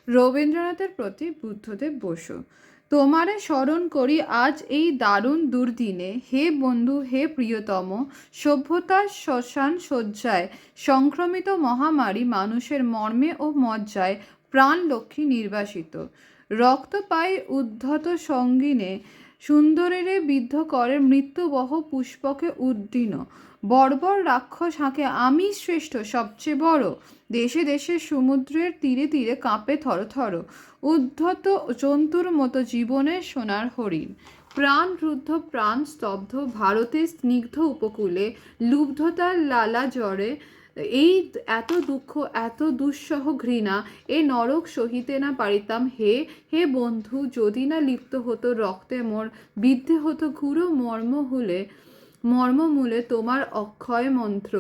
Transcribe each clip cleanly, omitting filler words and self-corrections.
রবীন্দ্রনাথের প্রতি বুদ্ধদেব বসু। তোমারে স্মরণ করি আজ এই দারুণ দুর্দিনে, হে বন্ধু হে প্রিয়তম, সভ্যতার শ্মশান শয্যায় সংক্রমিত মহামারী মানুষের মর্মে ও মজ্জায় প্রাণ লক্ষ্মী নির্বাসিত, রক্ত পায় উদ্ধত সঙ্গিনে, সুন্দরেরে বিদ্ধ করে মৃত্যুবহ পুষ্পকে উদ্দীন, বর্বর রাক্ষস হাঁকে আমি শ্রেষ্ঠ সবচেয়ে বড়, দেশে দেশে সমুদ্রের তীরে তীরে কাঁপে থরথর, উদ্ধত জন্তুর মতো জীবনের সোনার হরিণ, প্রাণ রুদ্ধ প্রাণ স্তব্ধ ভারতের স্নিগ্ধ উপকূলে, লুব্ধতার লালা জ্বরে, এই এত দুঃখ এত দুঃসহ ঘৃণা, এ নরক সহিতে না পারিতাম, হে হে বন্ধু, যদি না লিপ্ত হতো রক্তে মোর, বিদ্ধে হতো ঘুরো মর্মমূলে তোমার অক্ষয় মন্ত্র,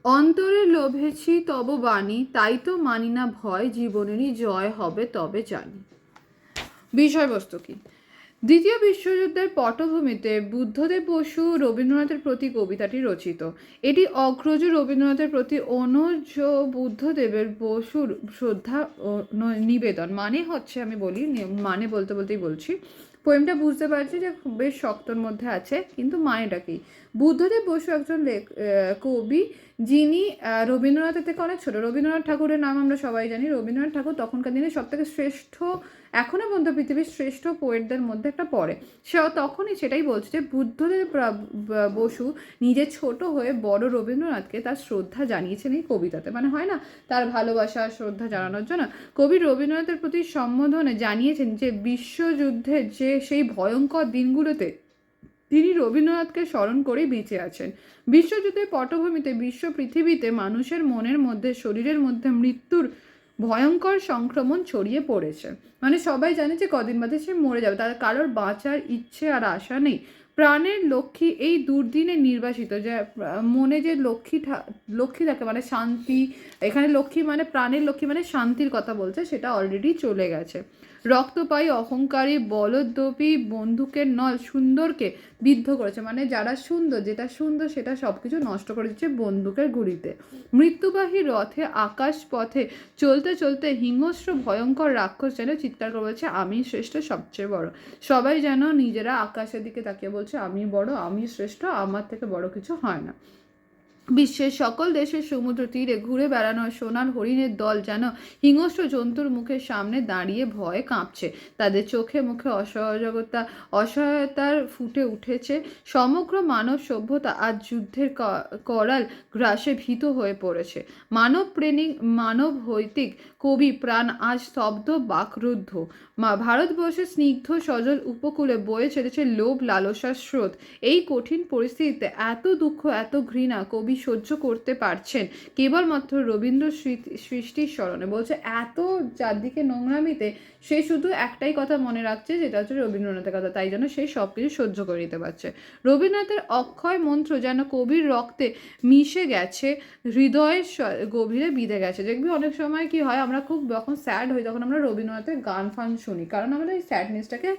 অন্তরে লোভেছি তব বাণী, তাই তো মানি না ভয়, জীবনেরই জয় হবে তবে জানি। বিষয়বস্তু কি? দ্বিতীয় বিশ্বযুদ্ধের পটভূমিতে বুদ্ধদেব বসু রবীন্দ্রনাথের প্রতি কবিতাটি রচিত। এটি অগ্রজ রবীন্দ্রনাথের প্রতি অনুজ বুদ্ধদেবের বসুর শ্রদ্ধা নিবেদন। মানে হচ্ছে, আমি বলি, মানে বলতে বলতেই বলছি, পোয়েমটা বুঝতে পারছি যে বেশ শক্তর মধ্যে আছে, কিন্তু মানেটা কি? বুদ্ধদেব বসু একজন কবি, যিনি রবীন্দ্রনাথের থেকে অনেক ছোট। রবীন্দ্রনাথ ঠাকুরের নাম আমরা সবাই জানি। রবীন্দ্রনাথ ঠাকুর তখনকার দিনে সব থেকে শ্রেষ্ঠ, এখনও পর্যন্ত পৃথিবীর শ্রেষ্ঠ পোয়েটদের মধ্যে একটা পড়ে। সে তখনই সেটাই বলছে যে বুদ্ধদেব বসু নিজে ছোট হয়ে বড় রবীন্দ্রনাথকে তার শ্রদ্ধা জানিয়েছেন এই কবিতাতে। মানে হয় না, তার ভালোবাসা শ্রদ্ধা জানানোর জন্য কবি রবীন্দ্রনাথের প্রতি সম্বোধনে জানিয়েছেন যে বিশ্বযুদ্ধের যে সেই ভয়ঙ্কর দিনগুলোতে তিনি রবীন্দ্রনাথকে স্মরণ করেই বেঁচে আছেন। বিশ্বযুদ্ধের পটভূমিতে বিশ্ব পৃথিবীতে মানুষের মনের মধ্যে, শরীরের মধ্যে মৃত্যুর ভয়ঙ্কর সংক্রমণ ছড়িয়ে পড়েছে। মানে সবাই জানে যে কদিন বাদে সে মরে যাবে, তার কারোর বাঁচার ইচ্ছে আর আশা নেই। প্রাণের লক্ষ্মী এই দুর্দিনে নির্বাসিত, যে মনে যে লক্ষ্মী থাকে, মানে শান্তি, এখানে লক্ষ্মী মানে প্রাণের লক্ষ্মী মানে শান্তির কথা বলছে, সেটা অলরেডি চলে গেছে। রক্তপায়ী অহংকারী বলদ্রোপী বন্দুকের নল সুন্দরকে বিদ্ধ করেছে, মানে যারা সুন্দর, যেটা সুন্দর সেটা সব কিছু নষ্ট করে দিচ্ছে বন্দুকের গুলিতে। মৃত্যুবাহী রথে আকাশ পথে চলতে চলতে হিংস্র ভয়ঙ্কর রাক্ষস যেন চিৎকার করে বলছে আমি শ্রেষ্ঠ সবচেয়ে বড়। সবাই যেন নিজেরা আকাশের দিকে তাকিয়ে বলছে আমি বড়, আমি শ্রেষ্ঠ, আমার থেকে বড় কিছু হয় না। বিশ্বের সকল দেশের সমুদ্র তীরে ঘুরে বেড়ানো সোনার হরিণের দল যেন হিংস্র জন্তুর মুখের সামনে দাঁড়িয়ে ভয়ে কাঁপছে। তাদের চোখে মুখে অসহায়তার ফুটে উঠেছে। সমগ্র মানব সভ্যতা আজ যুদ্ধের করাল গ্রাসে ভীত হয়ে পড়েছে। মানব হৈতিক কবি প্রাণ আজ স্তব্ধ বাকরুদ্ধ। ভারতবর্ষের স্নিগ্ধ সজল উপকূলে বয়ে চলেছে লোভ লালসার স্রোত। এই কঠিন পরিস্থিতিতে এত দুঃখ এত ঘৃণা কবি সহ্য করতে পারছেন কেবলমাত্র রবীন্দ্র সৃষ্টির স্মরণে। বলছে এত চারদিকে নোংরামিতে সে শুধু একটাই কথা মনে রাখছে, যেটা হচ্ছে রবীন্দ্রনাথের কথা, তাই জন্য সে সব কিছু সহ্য করে নিতে পারছে। রবীন্দ্রনাথের অক্ষয় মন্ত্র যেন কবির রক্তে মিশে গেছে, হৃদয়ের গভীরে বিঁধে গেছে। দেখবি অনেক সময় কি হয়, আমরা খুব যখন স্যাড হই তখন আমরা রবীন্দ্রনাথের গান ফান শুনি, কারণ আমাদের এই স্যাডনেসটাকে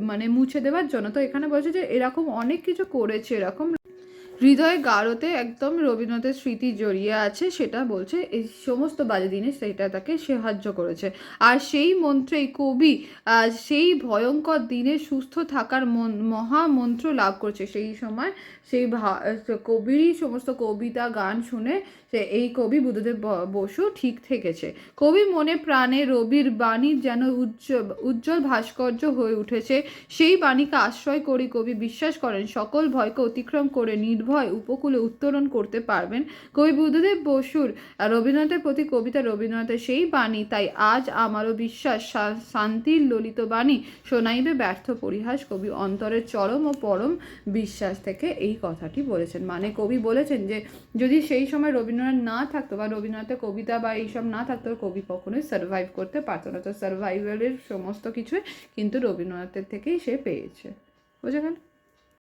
মানে মুছে দেওয়ার জন্য। তো এখানে বলছে যে এরকম অনেক কিছু করেছে, এরকম হৃদয় গাঢ়তে একদম রবীন্দ্রনাথের স্মৃতি জড়িয়ে আছে, সেটা বলছে এই সমস্ত বাজে দিনে সেটা তাকে সাহায্য করেছে। আর সেই মন্ত্রেই কবি সেই ভয়ঙ্কর দিনে সুস্থ থাকার মহামন্ত্র লাভ করছে। সেই সময় সেই কবিরই সমস্ত কবিতা গান শুনে এই কবি বুদ্ধদেব বসু ঠিক থেকেছে। কবি মনে প্রাণে রবির বাণী যেন উজ্জ্বল ভাস্কর্য হয়ে উঠেছে। সেই বাণীকে আশ্রয় করে কবি বিশ্বাস করেন সকল ভয়কে অতিক্রম করে নির্ভয় উপকূলে উত্তরণ করতে পারবেন। কবি বুদ্ধদেব বসুর রবীন্দ্রনাথের প্রতি কবিতা রবীন্দ্রনাথের সেই বাণী, তাই আজ আমারও বিশ্বাস শান্তির ললিত বাণী শোনাইবে ব্যর্থ পরিহাস। কবি অন্তরের চরম ও পরম বিশ্বাস থেকে এই কথাটি বলেছেন। মানে কবি বলেছেন যে যদি সেই সময় রবীন্দ্রনাথ না থাকতো বা রবীন্দ্রনাথের কবিতা বা এইসব না থাকতো, কবি কখনোই সার্ভাইভ করতে পারতো না। তো সার্ভাইভালের সমস্ত কিছুই কিন্তু রবীন্দ্রনাথের থেকেই সে পেয়েছে। বুঝে গেল?